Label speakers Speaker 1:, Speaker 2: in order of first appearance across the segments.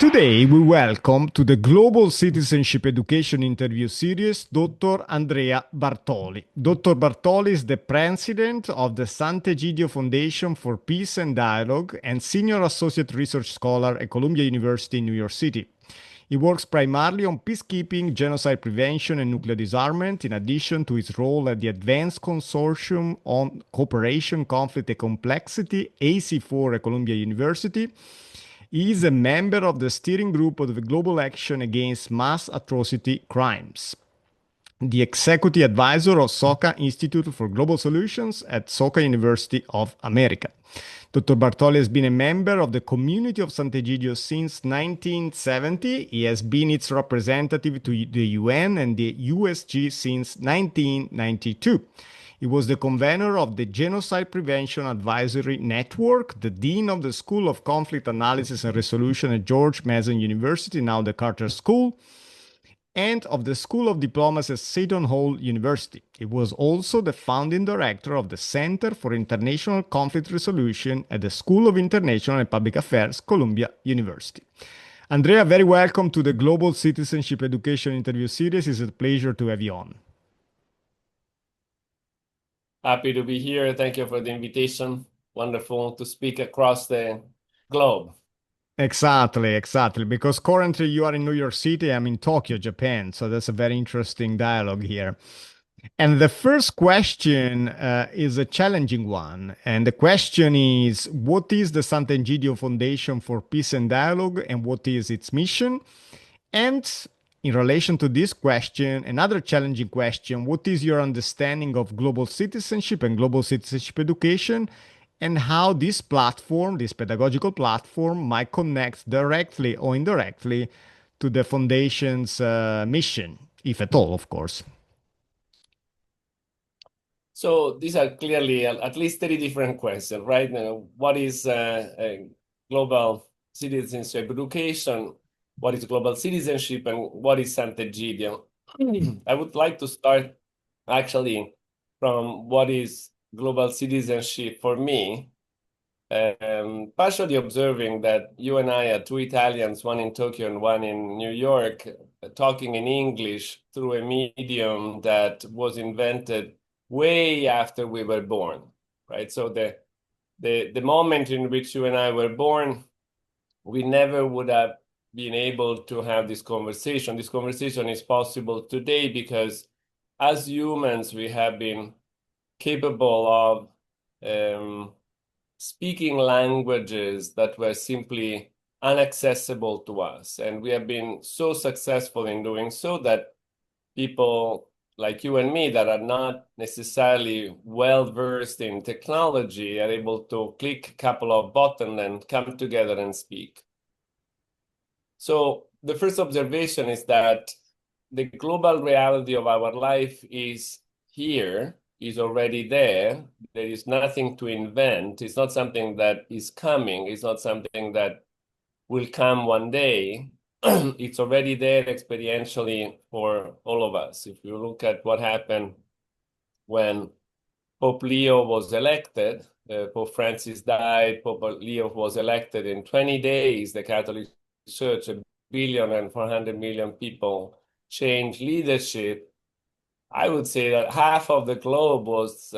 Speaker 1: Today, we welcome to the Global Citizenship Education Interview Series Dr. Andrea Bartoli. Dr. Bartoli is the president of the Sant'Egidio Foundation for Peace and Dialogue and senior associate research scholar at Columbia University in New York City. He works primarily on peacekeeping, genocide prevention, and nuclear disarmament, in addition to his role at the Advanced Consortium on Cooperation, Conflict, and Complexity, AC4 at Columbia University. He is a member of the steering group of the Global Action Against Mass Atrocity Crimes, the executive advisor of SOCA Institute for Global Solutions at SOCA University of America. Dr. Bartoli has been a member of the community of Sant'Egidio since 1970. He has been its representative to the UN and the USG since 1992. He was the convener of the Genocide Prevention Advisory Network, the dean of the School of Conflict Analysis and Resolution at George Mason University, now the Carter School, and of the School of Diplomacy at Seton Hall University. He was also the founding director of the Center for International Conflict Resolution at the School of International and Public Affairs, Columbia University. Andrea, very welcome to the Global Citizenship Education Interview Series. It's a pleasure to have you on.
Speaker 2: Happy to be here. Thank you for the invitation. Wonderful to speak across the globe.
Speaker 1: Exactly. Because currently you are in New York City, I'm in Tokyo, Japan. So that's a very interesting dialogue here. And the first question is a challenging one. And the question is, what is the Sant'Egidio Foundation for Peace and Dialogue and what is its mission? And in relation to this question, another challenging question, what is your understanding of global citizenship and global citizenship education, and how this platform, this pedagogical platform, might connect directly or indirectly to the foundation's mission, if at all, of course?
Speaker 2: So these are clearly at least 30 different questions, right? What is global citizenship education? What is global citizenship, and what is Sant'Egidio? I would like to start actually from what is global citizenship for me, partially observing that you and I are two Italians, one in Tokyo and one in New York, talking in English through a medium that was invented way after we were born, right? So the moment in which you and I were born, we never would have been able to have this conversation. This conversation is possible today because as humans, we have been capable of speaking languages that were simply inaccessible to us. And we have been so successful in doing so that people like you and me that are not necessarily well-versed in technology are able to click a couple of buttons and come together and speak. So the first observation is that the global reality of our life is here, is already there. There is nothing to invent. It's not something that is coming. It's not something that will come one day. It's already there experientially for all of us. If you look at what happened when Pope Leo was elected, Pope Francis died, Pope Leo was elected in 20 days, the Catholic Church, 1.4 billion people changed leadership. I would say that half of the globe was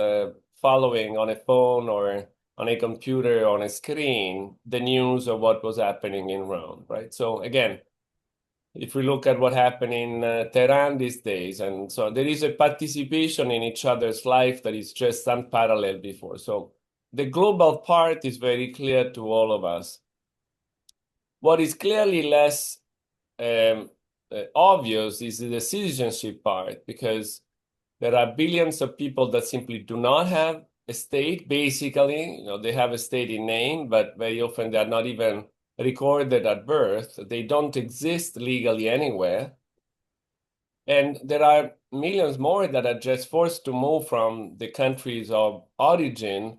Speaker 2: following on a phone or on a computer, on a screen, the news of what was happening in Rome, right? So again, if we look at what happened in Tehran these days, and so there is a participation in each other's life that is just unparalleled before. So the global part is very clear to all of us. What is clearly less obvious is the citizenship part, because there are billions of people that simply do not have a state. Basically, they have a state in name, but very often they are not even recorded at birth. They don't exist legally anywhere. And there are millions more that are just forced to move from the countries of origin,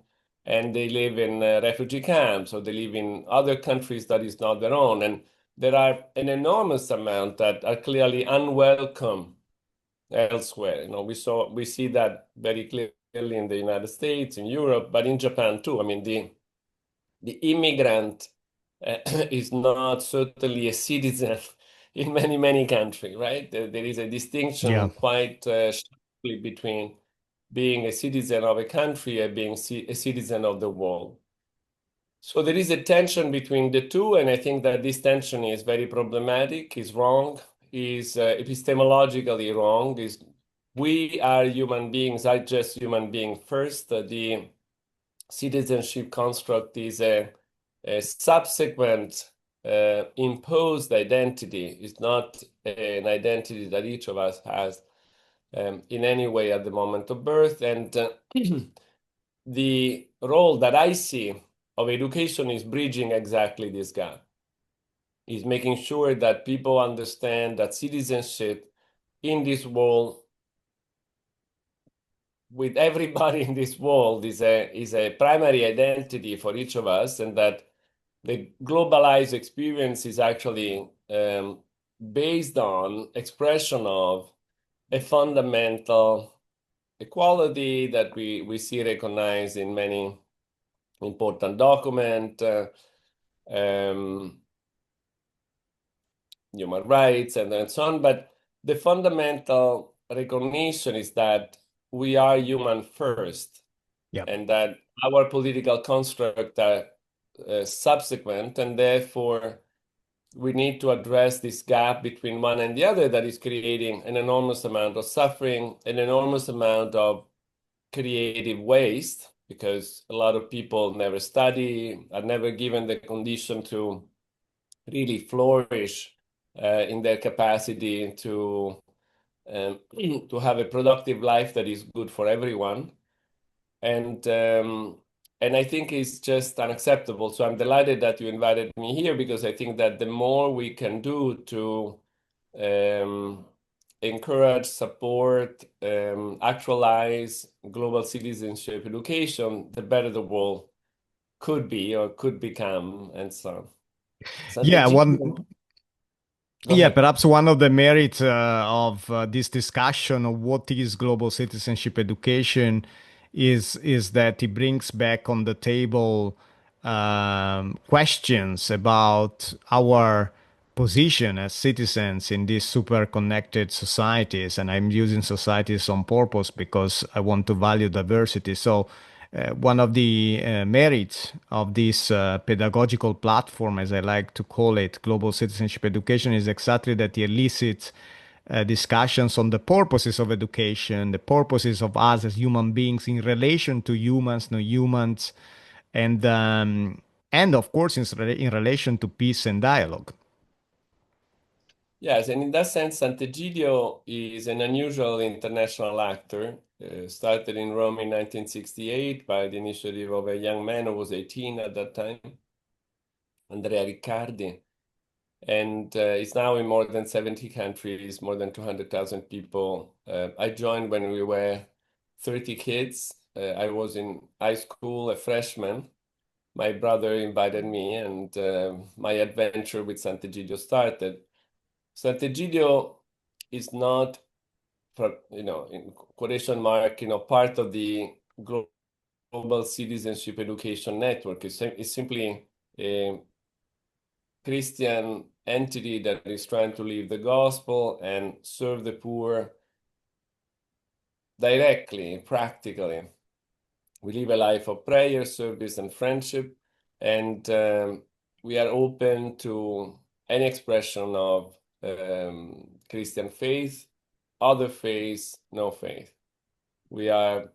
Speaker 2: and they live in refugee camps, or they live in other countries that is not their own. And there are an enormous amount that are clearly unwelcome elsewhere. We see that very clearly in the United States, in Europe, but in Japan too. I mean, the immigrant is not certainly a citizen in many countries, right? There is a
Speaker 1: Yeah.
Speaker 2: distinction quite sharply between being a citizen of a country and being a citizen of the world. So there is a tension between the two, and I think that this tension is very problematic, is wrong, is epistemologically wrong, is we are human beings, are just human beings first. The citizenship construct is a subsequent imposed identity. It's not an identity that each of us has in any way at the moment of birth. And the role that I see of education is bridging exactly this gap, is making sure that people understand that citizenship in this world, with everybody in this world, is a primary identity for each of us, and that the globalized experience is actually based on expression of a fundamental equality that we see recognized in many important documents, human rights, and so on. But the fundamental recognition is that we are human first,
Speaker 1: Yeah.
Speaker 2: and that our political construct are subsequent, and therefore we need to address this gap between one and the other that is creating an enormous amount of suffering, an enormous amount of creative waste, because a lot of people never study, are never given the condition to really flourish in their capacity to have a productive life that is good for everyone. And I think it's just unacceptable. So I'm delighted that you invited me here, because I think that the more we can do to encourage, support, actualize global citizenship education, the better the world could be or could become, and so on.
Speaker 1: Yeah,
Speaker 2: Sant'Egidio, go
Speaker 1: yeah,
Speaker 2: ahead.
Speaker 1: perhaps one of the merits of this discussion of what is global citizenship education is that it brings back on the table questions about our position as citizens in these super connected societies. And I'm using societies on purpose because I want to value diversity. So one of the merits of this pedagogical platform, as I like to call it, global citizenship education, is exactly that it elicits discussions on the purposes of education, the purposes of us as human beings in relation to humans, no humans, and of course in relation to peace and dialogue.
Speaker 2: Yes, and in that sense, Sant'Egidio is an unusual international actor. Started in Rome in 1968 by the initiative of a young man who was 18 at that time, Andrea Riccardi, and it's now in more than 70 countries, more than 200,000 people. I joined when we were 30 kids. I was in high school, a freshman. My brother invited me, and my adventure with Sant'Egidio started. Sant'Egidio is not, in quotation mark, part of the Global Citizenship Education Network. It's simply a Christian entity that is trying to live the gospel and serve the poor directly, practically. We live a life of prayer, service, and friendship, and we are open to any expression of Christian faith, other faiths, no faith. We are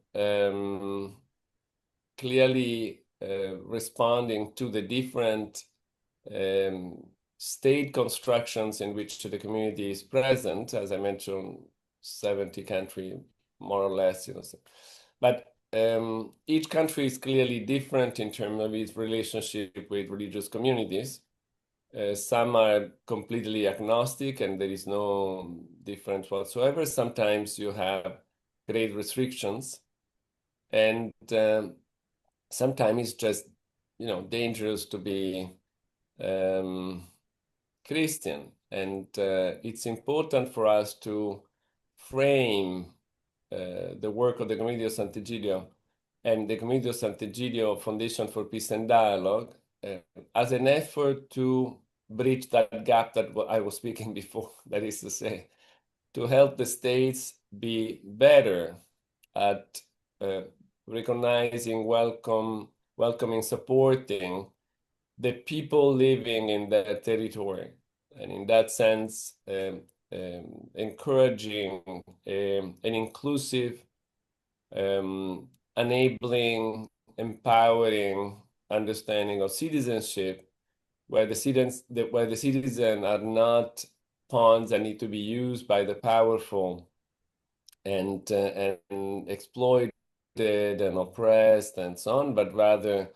Speaker 2: clearly responding to the different state constructions in which the community is present. As I mentioned, 70 countries, more or less, But each country is clearly different in terms of its relationship with religious communities. Some are completely agnostic and there is no difference whatsoever. Sometimes you have great restrictions, and sometimes it's just, dangerous to be Christian. And it's important for us to frame the work of the Community of Sant'Egidio and the Community of Sant'Egidio Foundation for Peace and Dialogue as an effort to bridge that gap that I was speaking before, that is to say, to help the states be better at recognizing, welcoming, supporting the people living in their territory. And in that sense, encouraging an inclusive, enabling, empowering understanding of citizenship, where the citizens are not pawns that need to be used by the powerful and exploited and oppressed and so on, but rather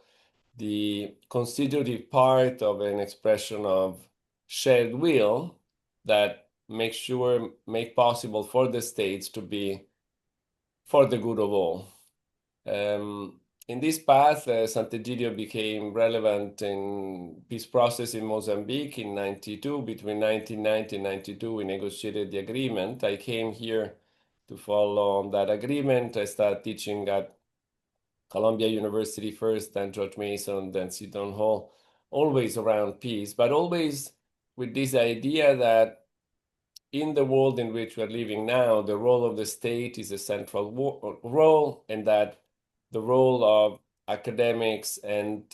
Speaker 2: the constitutive part of an expression of shared will that make possible for the states to be for the good of all. In this path, Sant'Egidio became relevant in peace process in Mozambique in 92. Between 1990 and 92, we negotiated the agreement. I came here to follow on that agreement. I started teaching at Columbia University first, then George Mason, then Seton Hall, always around peace, but always with this idea that in the world in which we're living now, the role of the state is a central role, and that the role of academics and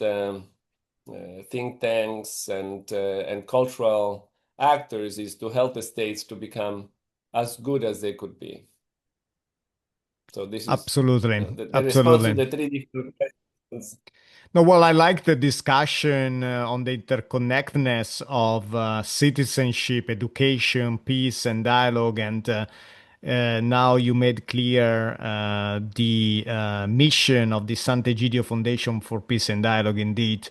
Speaker 2: think tanks and cultural actors is to help the states to become as good as they could be. So this is
Speaker 1: Absolutely.
Speaker 2: the response to the three different questions.
Speaker 1: No, well, I like the discussion on the interconnectedness of citizenship, education, peace, and dialogue. And now you made clear the mission of the Sant'Egidio Foundation for Peace and Dialogue, indeed.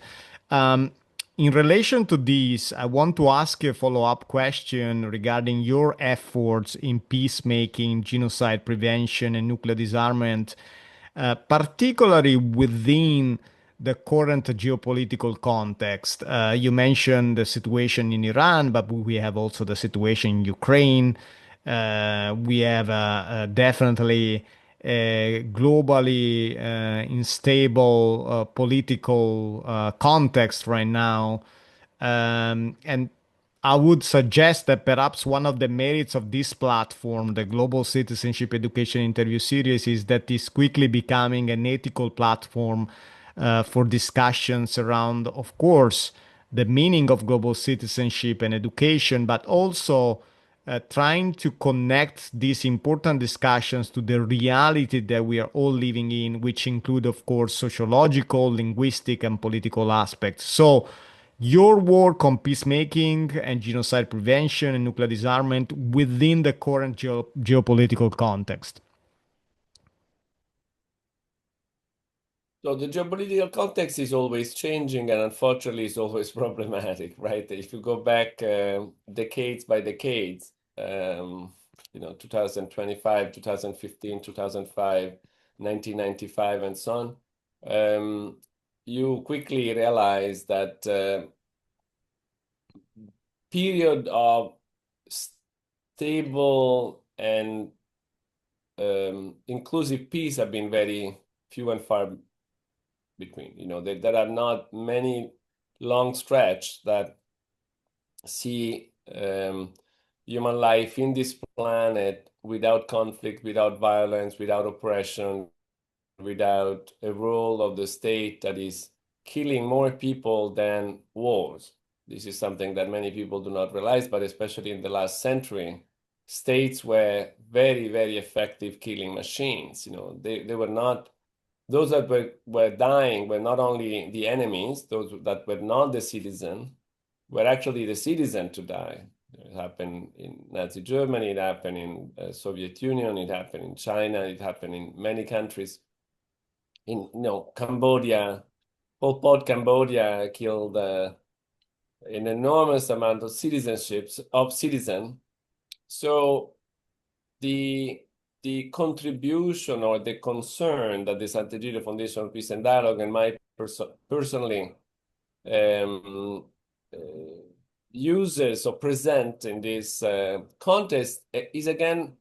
Speaker 1: Um, in relation to this, I want to ask you a follow-up question regarding your efforts in peacemaking, genocide prevention, and nuclear disarmament, particularly within the current geopolitical context. You mentioned the situation in Iran, but we have also the situation in Ukraine. We have definitely a globally unstable political context right now. And I would suggest that perhaps one of the merits of this platform, the Global Citizenship Education Interview Series, is that it's quickly becoming an ethical platform for discussions around, of course, the meaning of global citizenship and education, but also trying to connect these important discussions to the reality that we are all living in, which include, of course, sociological, linguistic, and political aspects. So, your work on peacemaking and genocide prevention and nuclear disarmament within the current geopolitical context.
Speaker 2: So the geopolitical context is always changing, and unfortunately, is always problematic, right? If you go back decades by decades, 2025, 2015, 2005, 1995, and so on, you quickly realize that period of stable and inclusive peace have been very few and far between. There are not many long stretch that see human life in this planet without conflict, without violence, without oppression, without a role of the state that is killing more people than wars. This is something that many people do not realize, but especially in the last century, states were very, very effective killing machines. They were not, those that were dying were not only the enemies, those that were not the citizen, were actually the citizen to die. It happened in Nazi Germany, it happened in Soviet Union, it happened in China, it happened in many countries. In Cambodia, Pol Pot Cambodia killed an enormous amount of citizens. So the contribution or the concern that the Sant'Egidio Foundation for Peace and Dialogue and my personally uses or present in this contest is again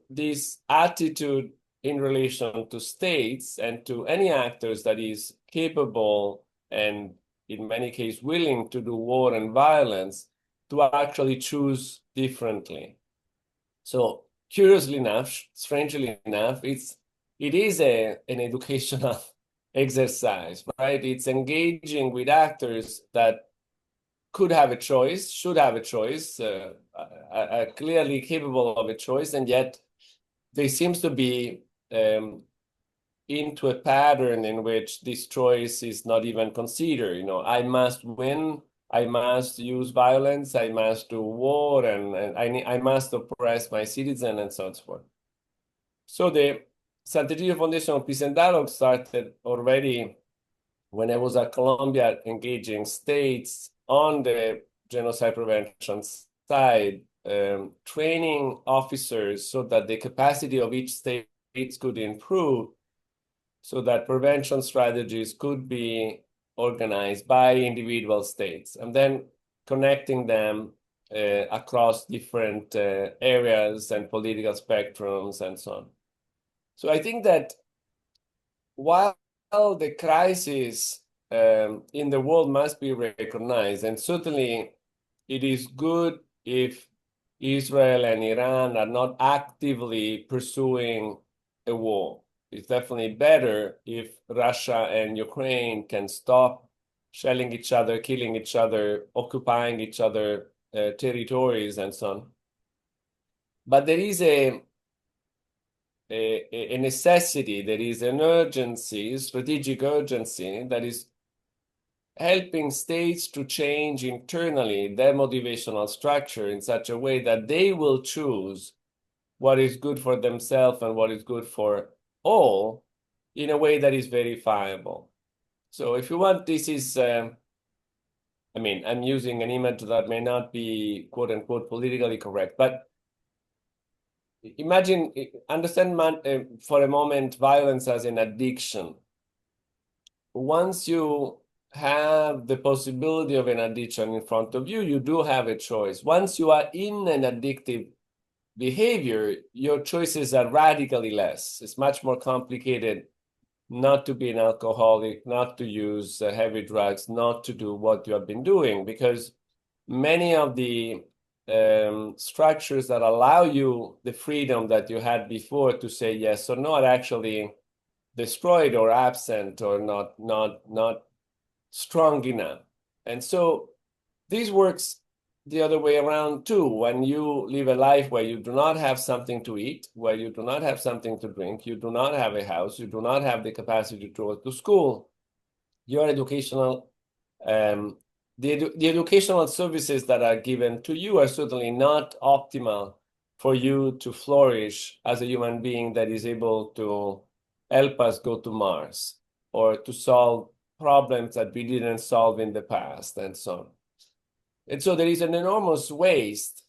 Speaker 2: this attitude in relation to states and to any actors that is capable and in many cases willing to do war and violence to actually choose differently. So curiously enough, strangely enough, it is an educational exercise, right? It's engaging with actors that could have a choice, should have a choice, are clearly capable of a choice, and yet they seems to be into a pattern in which this choice is not even considered. You know, I must win, I must use violence, I must do war, and I must oppress my citizen, and so on and so forth. So the Sant'Egidio Foundation on Peace and Dialogue started already when I was at Columbia, engaging states on the genocide prevention side, training officers so that the capacity of each state could improve, so that prevention strategies could be organized by individual states, and then connecting them across different areas and political spectrums and so on. So I think that while the crisis in the world must be recognized, and certainly it is good if Israel and Iran are not actively pursuing a war. It's definitely better if Russia and Ukraine can stop shelling each other, killing each other, occupying each other territories and so on. But there is a necessity, there is an urgency, strategic urgency that is helping states to change internally their motivational structure in such a way that they will choose what is good for themselves and what is good for all in a way that is verifiable. So if you want, this is, I mean, I'm using an image that may not be quote unquote politically correct, but imagine, understand for a moment violence as an addiction. Once you have the possibility of an addiction in front of you, you do have a choice. Once you are in an addictive behavior, your choices are radically less. It's much more complicated not to be an alcoholic, not to use heavy drugs, not to do what you have been doing, because many of the structures that allow you the freedom that you had before to say yes or no are actually destroyed or absent or not strong enough. And so this works the other way around too. When you live a life where you do not have something to eat, where you do not have something to drink, you do not have a house, you do not have the capacity to go to school, your educational the educational services that are given to you are certainly not optimal for you to flourish as a human being that is able to help us go to Mars or to solve problems that we didn't solve in the past and so on. And so there is an enormous waste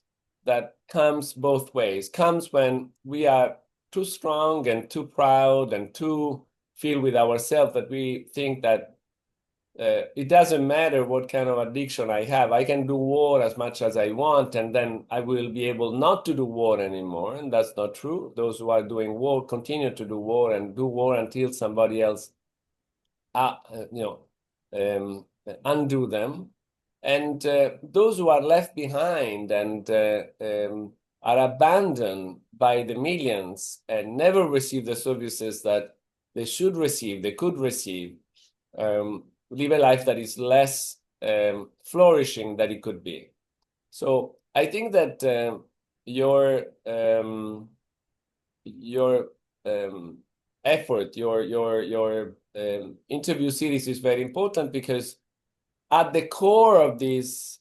Speaker 2: that comes both ways, comes when we are too strong and too proud and too filled with ourselves that we think that it doesn't matter what kind of addiction I have. I can do war as much as I want, and then I will be able not to do war anymore. And that's not true. Those who are doing war continue to do war and do war until somebody else, undo them. And those who are left behind and are abandoned by the millions and never receive the services that they should receive, they could receive, live a life that is less flourishing than it could be. So I think that your effort, your interview series is very important, because at the core of this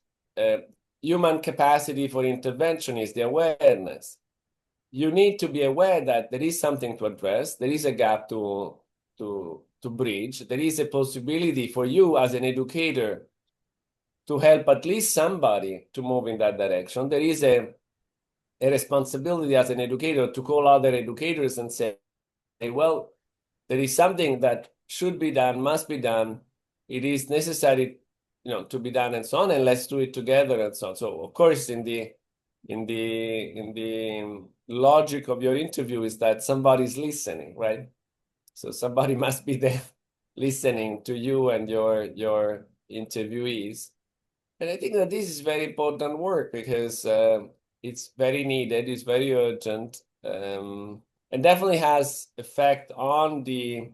Speaker 2: human capacity for intervention is the awareness. You need to be aware that there is something to address, there is a gap to bridge, there is a possibility for you as an educator to help at least somebody to move in that direction. There is a responsibility as an educator to call other educators and say, well, there is something that should be done, must be done, it is necessary, to be done and so on, and let's do it together and so on. So of course, in the logic of your interview is that somebody's listening, right? So somebody must be there listening to you and your interviewees. And I think that this is very important work because it's very needed, it's very urgent, and definitely has effect on the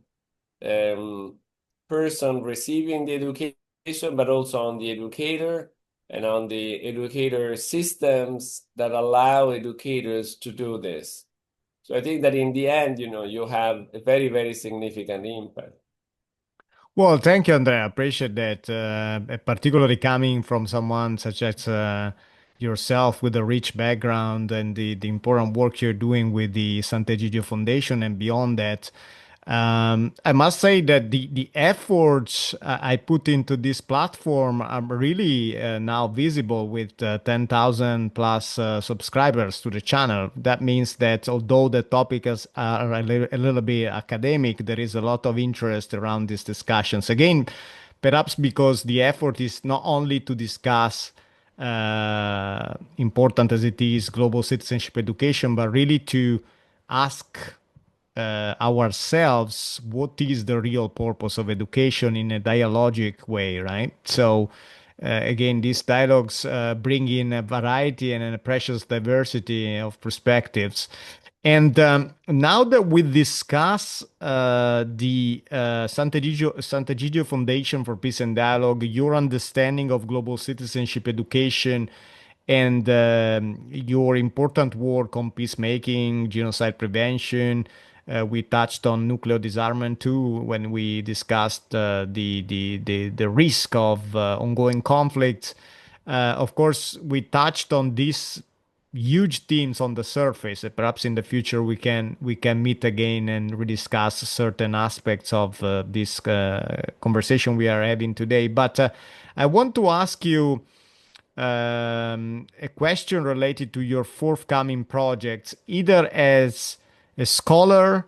Speaker 2: person receiving the education, but also on the educator and on the educator systems that allow educators to do this. So I think that in the end, you have a very, very significant impact.
Speaker 1: Well, thank you, Andrea. I appreciate that, particularly coming from someone such as yourself with a rich background and the important work you're doing with the Sant'Egidio Foundation and beyond that. I must say that the efforts I put into this platform are really now visible with 10,000 plus subscribers to the channel. That means that although the topics are a little bit academic, there is a lot of interest around these discussions. Again, perhaps because the effort is not only to discuss important as it is global citizenship education, but really to ask ourselves what is the real purpose of education in a dialogic way, right? So, again, these dialogues bring in a variety and a precious diversity of perspectives. And now that we discuss the Sant'Egidio Foundation for Peace and Dialogue, your understanding of global citizenship education, and your important work on peacemaking, genocide prevention. We touched on nuclear disarmament too when we discussed the risk of ongoing conflicts. Of course, we touched on these huge themes on the surface. Perhaps in the future we can meet again and rediscuss certain aspects of this conversation we are having today. But I want to ask you a question related to your forthcoming projects, either as a scholar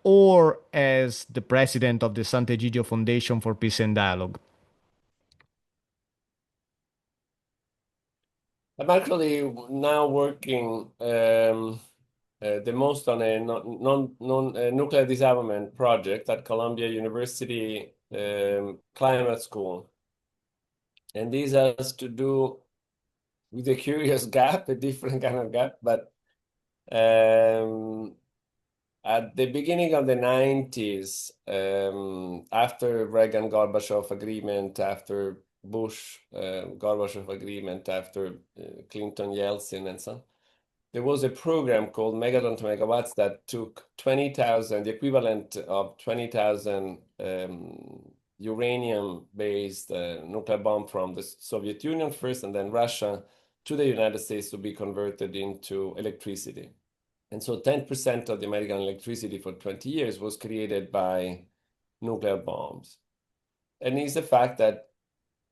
Speaker 1: or as the president of the Sant'Egidio Foundation for Peace and Dialogue.
Speaker 2: I'm actually now working the most on a nuclear disarmament project at Columbia University Climate School. And this has to do with a curious gap, a different kind of gap, but at the beginning of the 90s, after Reagan-Gorbachev agreement, after Bush-Gorbachev agreement, after Clinton-Yeltsin and so on, there was a program called Megaton to Megawatts that took 20,000, the equivalent of 20,000 uranium-based nuclear bomb from the Soviet Union first, and then Russia to the United States to be converted into electricity. And so 10% of the American electricity for 20 years was created by nuclear bombs. And it's a fact that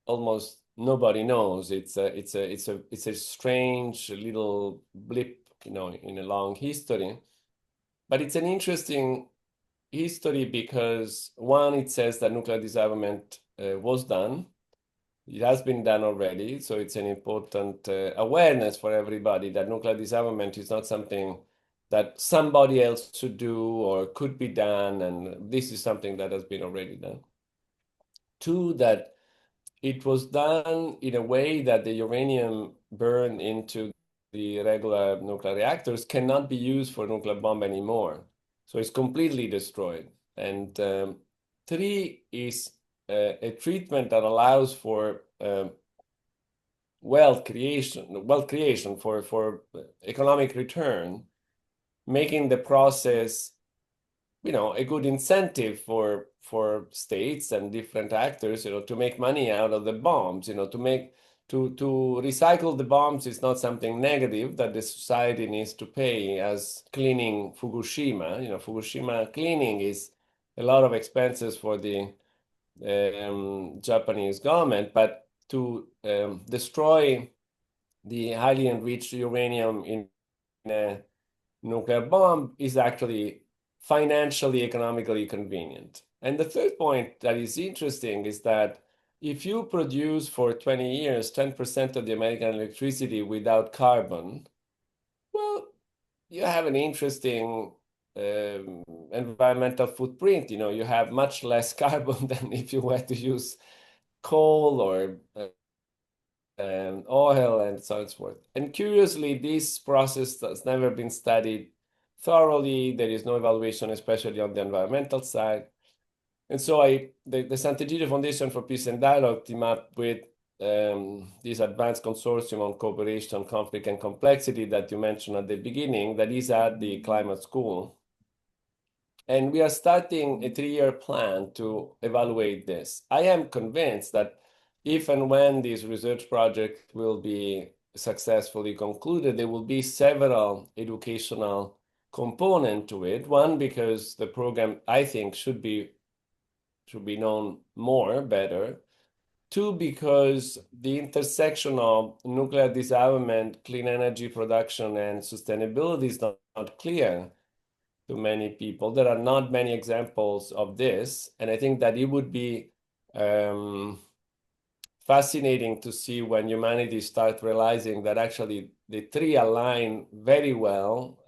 Speaker 2: almost nobody knows. It's a strange little blip, in a long history. But it's an interesting history because, one, it says that nuclear disarmament was done. It has been done already, so it's an important awareness for everybody that nuclear disarmament is not something that somebody else should do or could be done, and this is something that has been already done. Two, that it was done in a way that the uranium burned into the regular nuclear reactors cannot be used for nuclear bomb anymore. So it's completely destroyed. And three is a treatment that allows for wealth creation for economic return, making the process, a good incentive for states and different actors, to make money out of the bombs, to recycle the bombs is not something negative that the society needs to pay, as cleaning Fukushima. Fukushima cleaning is a lot of expenses for the Japanese government, but to destroy the highly enriched uranium in a nuclear bomb is actually financially, economically convenient. And the third point that is interesting is that if you produce for 20 years 10% of the American electricity without carbon, well, you have an interesting environmental footprint. You have much less carbon than if you were to use coal or oil and so on and so forth. And curiously, this process has never been studied thoroughly. There is no evaluation, especially on the environmental side. And so the Sant'Egidio Foundation for Peace and Dialogue team up with this advanced consortium on cooperation, conflict, and complexity that you mentioned at the beginning, that is at the climate school. And we are starting a 3-year plan to evaluate this. I am convinced that if and when this research project will be successfully concluded, there will be several educational components to it. One, because the program, I think, should be known more, better. Two, because the intersection of nuclear disarmament, clean energy production, and sustainability is not clear to many people. There are not many examples of this, and I think that it would be fascinating to see when humanity starts realizing that actually the three align very well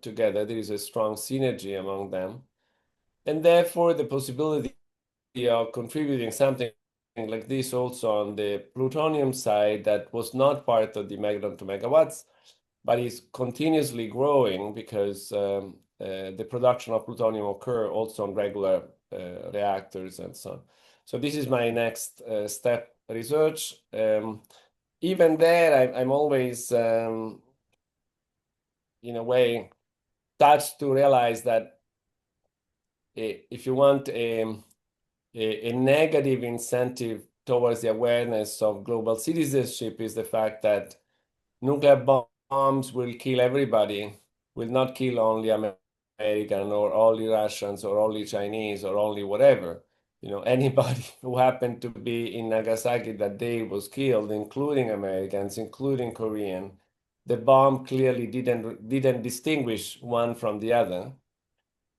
Speaker 2: together. There is a strong synergy among them, and therefore the possibility of contributing something like this also on the plutonium side that was not part of the megaton to megawatts, but is continuously growing because the production of plutonium occur also on regular reactors and so on. So this is my next step research. Even there, I'm always, in a way, touched to realize that if you want a negative incentive towards the awareness of global citizenship is the fact that nuclear bombs will kill everybody, will not kill only American or only Russians or only Chinese or only whatever. Anybody who happened to be in Nagasaki that day was killed, including Americans, including Korean. The bomb clearly didn't distinguish one from the other.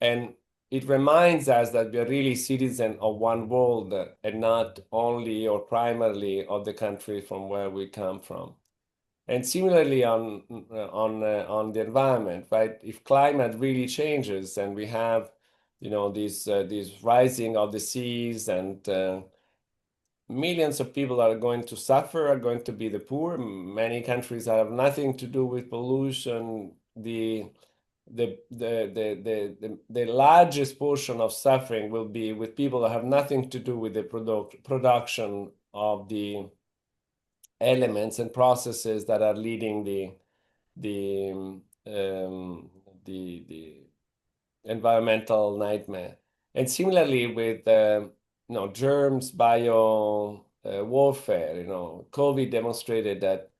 Speaker 2: And it reminds us that we are really citizens of one world and not only or primarily of the country from where we come from. And similarly on the environment, right? If climate really changes and we have, this rising of the seas and millions of people are going to suffer, are going to be the poor. Many countries have nothing to do with pollution. The largest portion of suffering will be with people that have nothing to do with the production of the elements and processes that are leading the environmental nightmare. And similarly with germs, bio warfare, COVID demonstrated that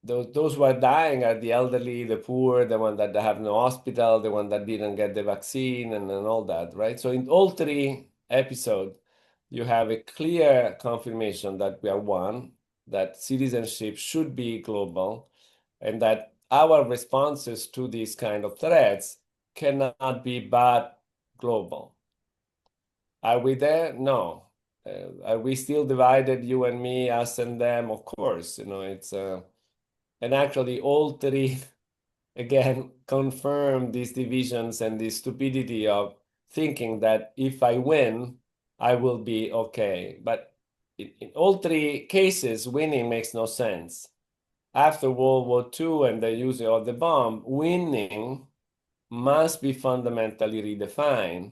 Speaker 2: those who are dying are the elderly, the poor, the one that have no hospital, the one that didn't get the vaccine, and all that, right? So in all three episodes, you have a clear confirmation that we are one, that citizenship should be global, and that our responses to these kind of threats cannot be but global. Are we there? No. Are we still divided, you and me, us and them? Of course, it's and actually all three again confirm these divisions and the stupidity of thinking that if I win, I will be okay. But in all three cases, winning makes no sense. After World War II and the use of the bomb, winning must be fundamentally redefined.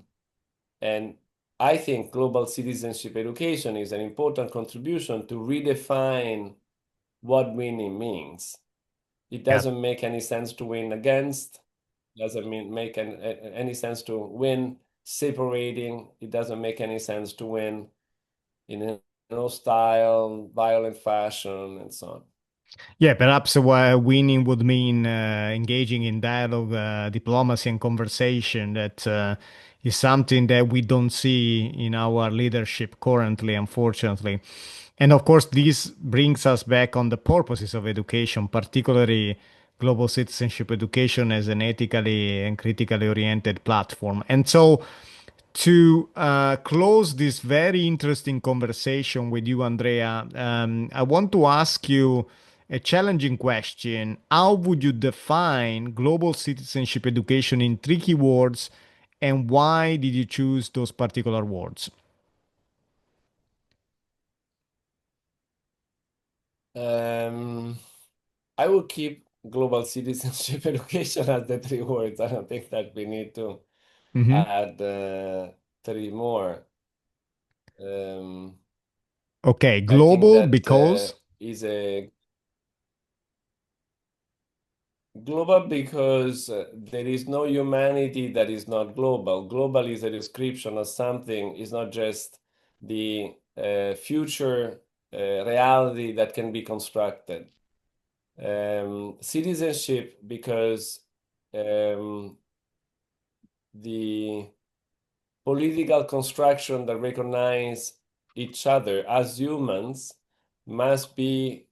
Speaker 2: And I think global citizenship education is an important contribution to redefine what winning means. It doesn't make any sense to win against. It doesn't make any sense to win separating. It doesn't make any sense to win in a hostile, violent fashion, and so on.
Speaker 1: Yeah, perhaps winning would mean engaging in dialogue, diplomacy, and conversation. That is something that we don't see in our leadership currently, unfortunately. And of course, this brings us back on the purposes of education, particularly global citizenship education as an ethically and critically oriented platform. And so, to close this very interesting conversation with you, Andrea, I want to ask you a challenging question. How would you define global citizenship education in three keywords, and why did you choose those particular words?
Speaker 2: Um, I will keep global citizenship education as the three words. I don't think that we need to
Speaker 1: Mhm.
Speaker 2: add three more. Um,
Speaker 1: Okay,
Speaker 2: I think
Speaker 1: global
Speaker 2: that
Speaker 1: because.
Speaker 2: is a global because there is no humanity that is not global. Global is a description of something, is not just the future reality that can be constructed. Citizenship because um, the political construction that recognize each other as humans must be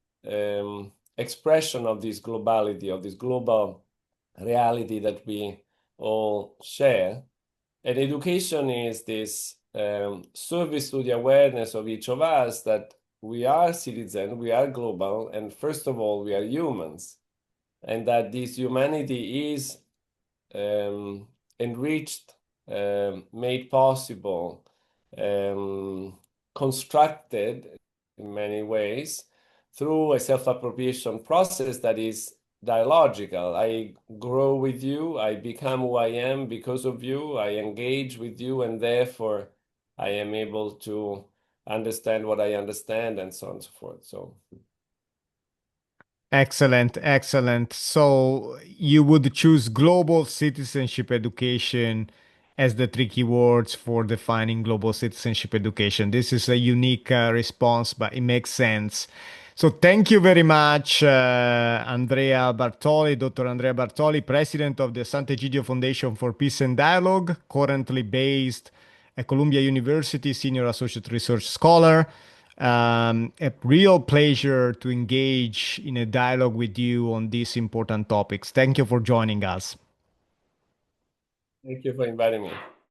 Speaker 2: expression of this globality, of this global reality that we all share. And education is this service to the awareness of each of us that we are citizens, we are global, and first of all, we are humans, and that this humanity is um, enriched, made possible, constructed in many ways through a self-appropriation process that is dialogical. I grow with you, I become who I am because of you, I engage with you, and therefore I am able to understand what I understand, and so on and so forth. So
Speaker 1: Excellent, excellent. So you would choose global citizenship education as the tricky words for defining global citizenship education. This is a unique response, but it makes sense. So thank you very much, Andrea Bartoli, Dr. Andrea Bartoli, President of the Sant'Egidio Foundation for Peace and Dialogue, currently based at Columbia University, Senior Associate Research Scholar. A real pleasure to engage in a dialogue with you on these important topics. Thank you for joining us.
Speaker 2: thank you for inviting me.